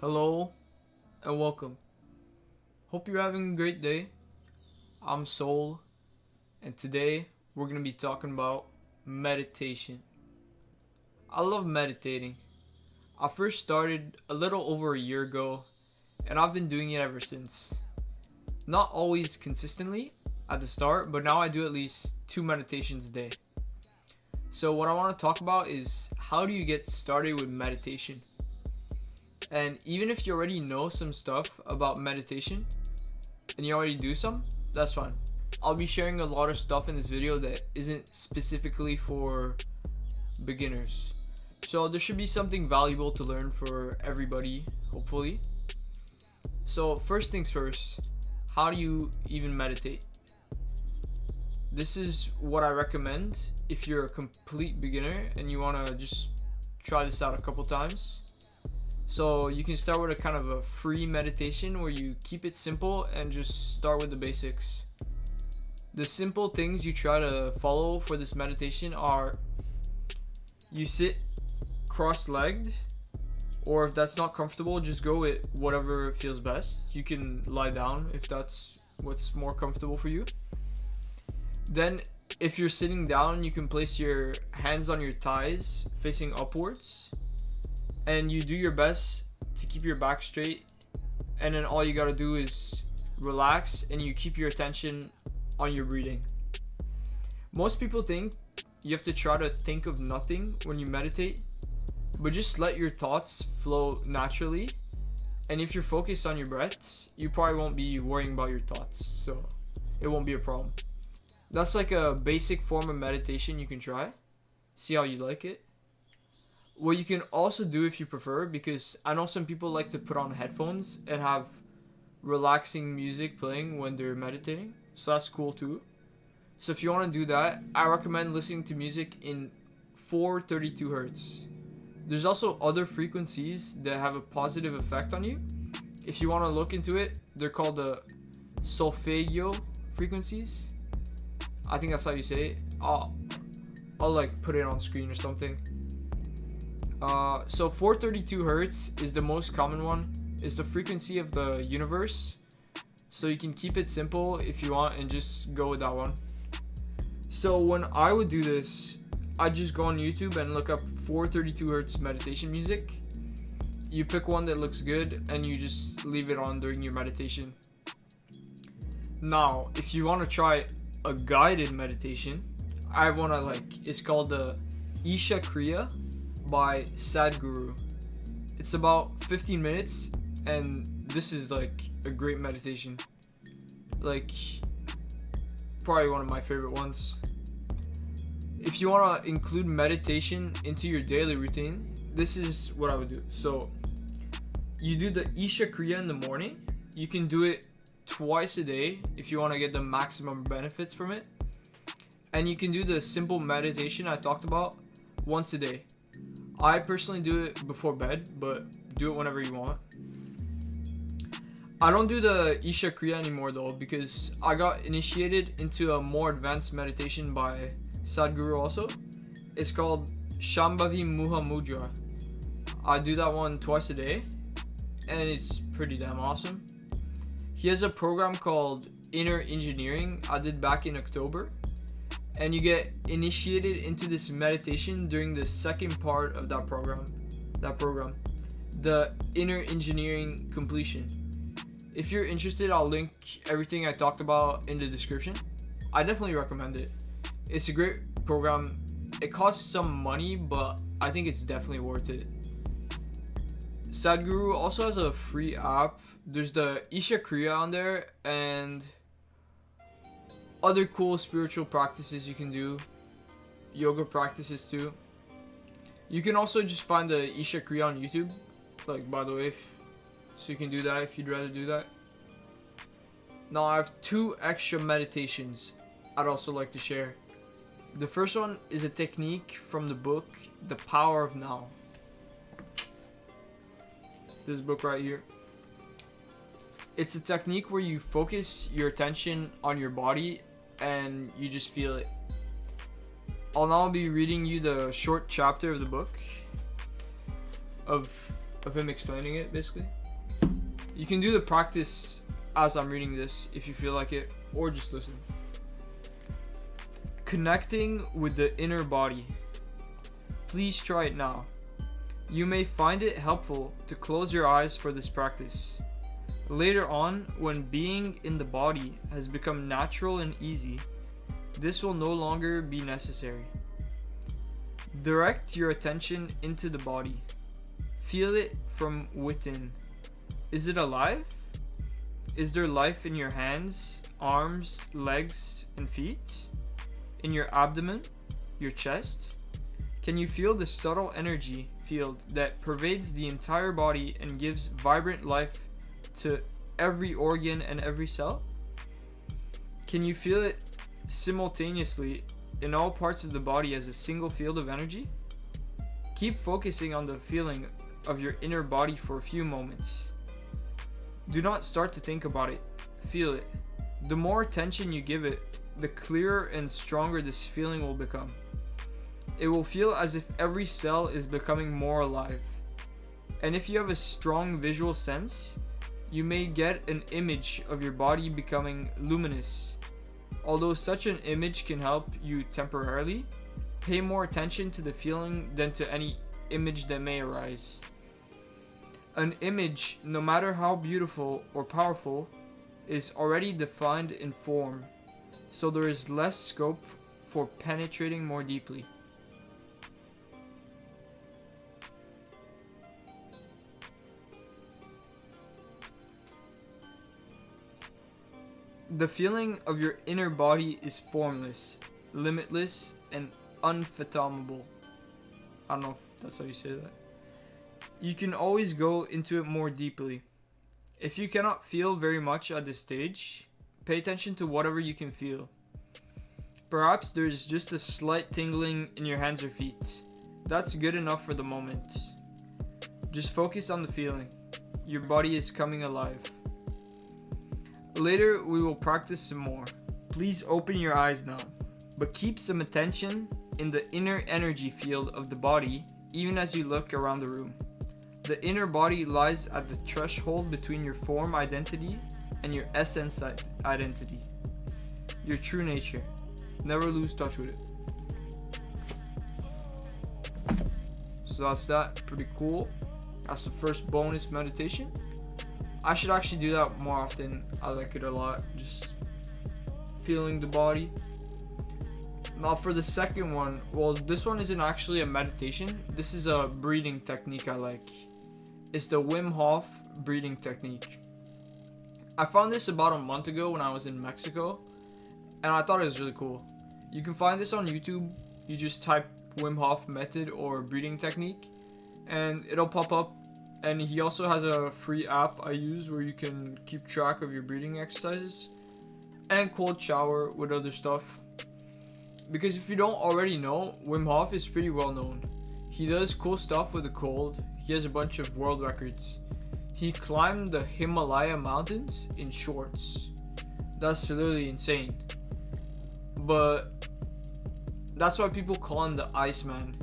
Hello and welcome. Hope you're having a great day. I'm Soul, and today we're going to be talking about meditation. I love meditating. I first started a little over a year ago, and I've been doing it ever since. Not always consistently at the start, but now I do at least 2 meditations a day. So, what I want to talk about is how do you get started with meditation? And even if you already know some stuff about meditation and you already do some, that's fine. I'll be sharing a lot of stuff in this video that isn't specifically for beginners. So there should be something valuable to learn for everybody, hopefully. So first things first, how do you even meditate? This is what I recommend if you're a complete beginner and you want to just try this out a couple times. So you can start with a kind of a free meditation where you keep it simple and just start with the basics. The simple things you try to follow for this meditation are you sit cross-legged, or if that's not comfortable, just go with whatever feels best. You can lie down if that's what's more comfortable for you. Then if you're sitting down, you can place your hands on your thighs facing upwards. And you do your best to keep your back straight, and then all you gotta do is relax and you keep your attention on your breathing. Most people think you have to try to think of nothing when you meditate, but just let your thoughts flow naturally. And if you're focused on your breath, you probably won't be worrying about your thoughts, so it won't be a problem. That's like a basic form of meditation you can try. See how you like it. What you can also do if you prefer, because I know some people like to put on headphones and have relaxing music playing when they're meditating, so that's cool too. So if you want to do that, I recommend listening to music in 432 hertz. There's also other frequencies that have a positive effect on you. If you want to look into it, they're called the solfeggio frequencies. I think that's how you say it. I'll like put it on screen or something. So 432 hertz is the most common one. It's the frequency of the universe. So you can keep it simple if you want and just go with that one. So when I would do this, I'd just go on YouTube and look up 432 hertz meditation music. You pick one that looks good and you just leave it on during your meditation. Now, if you want to try a guided meditation, I have one I like. It's called the Isha Kriya by Sadhguru. It's about 15 minutes and this is like a great meditation. Like probably one of my favorite ones. If you want to include meditation into your daily routine, this is what I would do. So you do the Isha Kriya in the morning. You can do it twice a day if you want to get the maximum benefits from it. And you can do the simple meditation I talked about once a day. I personally do it before bed, but do it whenever you want. I don't do the Isha Kriya anymore though, because I got initiated into a more advanced meditation by Sadhguru also. It's called Shambhavi Muha Mudra. I do that one twice a day, and it's pretty damn awesome. He has a program called Inner Engineering I did back in October. And you get initiated into this meditation during the second part of that program, the Inner Engineering Completion. If you're interested, I'll link everything I talked about in the description. I definitely recommend it. It's a great program. It costs some money, but I think it's definitely worth it. Sadhguru also has a free app. There's the Isha Kriya on there and other cool spiritual practices you can do, yoga practices too. You can also just find the Isha Kriya on YouTube, like by the way, so you can do that if you'd rather do that. Now I have 2 extra meditations I'd also like to share. The first one is a technique from the book The Power of Now. This book right here. It's a technique where you focus your attention on your body and you just feel it. I'll now be reading you the short chapter of the book of of him explaining it, basically. You can do the practice as I'm reading this if you feel like it, or just listen. Connecting with the inner body. Please try it now. You may find it helpful to close your eyes for this practice. Later on, when being in the body has become natural and easy, this will no longer be necessary. Direct your attention into the body. Feel it from within. Is it alive? Is there life in your hands, arms, legs, and feet? In your abdomen? Your chest? Can you feel the subtle energy field that pervades the entire body and gives vibrant life to every organ and every cell? Can you feel it simultaneously in all parts of the body as a single field of energy? Keep focusing on the feeling of your inner body for a few moments. Do not start to think about it. Feel it. The more attention you give it, the clearer and stronger this feeling will become. It will feel as if every cell is becoming more alive. And if you have a strong visual sense, you may get an image of your body becoming luminous. Although such an image can help you temporarily, pay more attention to the feeling than to any image that may arise. An image, no matter how beautiful or powerful, is already defined in form, so there is less scope for penetrating more deeply. The feeling of your inner body is formless, limitless, and unfathomable. I don't know if that's how you say that. You can always go into it more deeply. If you cannot feel very much at this stage, pay attention to whatever you can feel. Perhaps there's just a slight tingling in your hands or feet. That's good enough for the moment. Just focus on the feeling. Your body is coming alive. Later, we will practice some more. Please open your eyes now, but keep some attention in the inner energy field of the body even as you look around the room. The inner body lies at the threshold between your form identity and your essence identity, your true nature. Never lose touch with it. So that's that. Pretty cool. That's the first bonus meditation. I should actually do that more often. I like it a lot. Just feeling the body. Now for the second one, well, this one isn't actually a meditation. This is a breeding technique I like. It's the Wim Hof Breeding Technique. I found this about a month ago when I was in Mexico, and I thought it was really cool. You can find this on YouTube. You just type Wim Hof Method or Breeding Technique, and it'll pop up. And he also has a free app I use where you can keep track of your breathing exercises and cold shower with other stuff. Because if you don't already know, Wim Hof is pretty well known. He does cool stuff with the cold. He has a bunch of world records. He climbed the Himalaya mountains in shorts. That's literally insane. But that's why people call him the Iceman.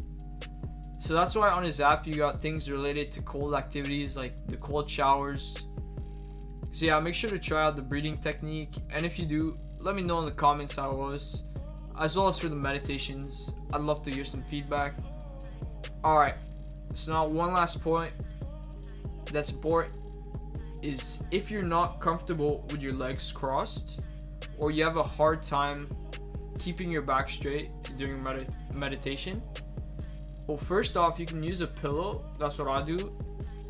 So that's why on his app you got things related to cold activities like the cold showers. So yeah, make sure to try out the breathing technique, and if you do, let me know in the comments how it was, as well as for the meditations. I'd love to hear some feedback. Alright, so now one last point that's important is if you're not comfortable with your legs crossed, or you have a hard time keeping your back straight during meditation, well, first off, you can use a pillow. That's what I do.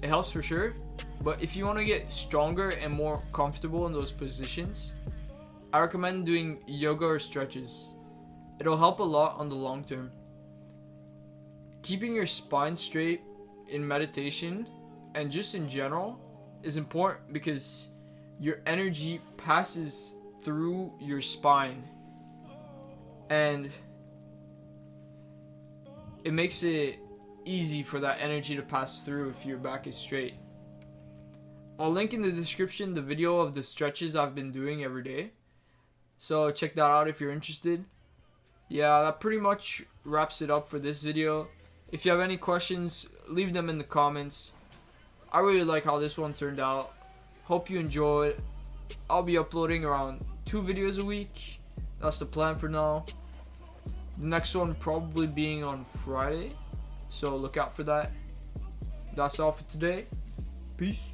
It helps for sure. But if you want to get stronger and more comfortable in those positions, I recommend doing yoga or stretches. It'll help a lot on the long term. Keeping your spine straight in meditation and just in general is important because your energy passes through your spine, and it makes it easy for that energy to pass through if your back is straight. I'll link in the description the video of the stretches I've been doing every day, so check that out if you're interested. Yeah, that pretty much wraps it up for this video. If you have any questions, leave them in the comments. I really like how this one turned out. Hope you enjoyed. I'll be uploading around 2 videos a week. That's the plan for now. The next one probably being on Friday, so look out for that. That's all for today. Peace.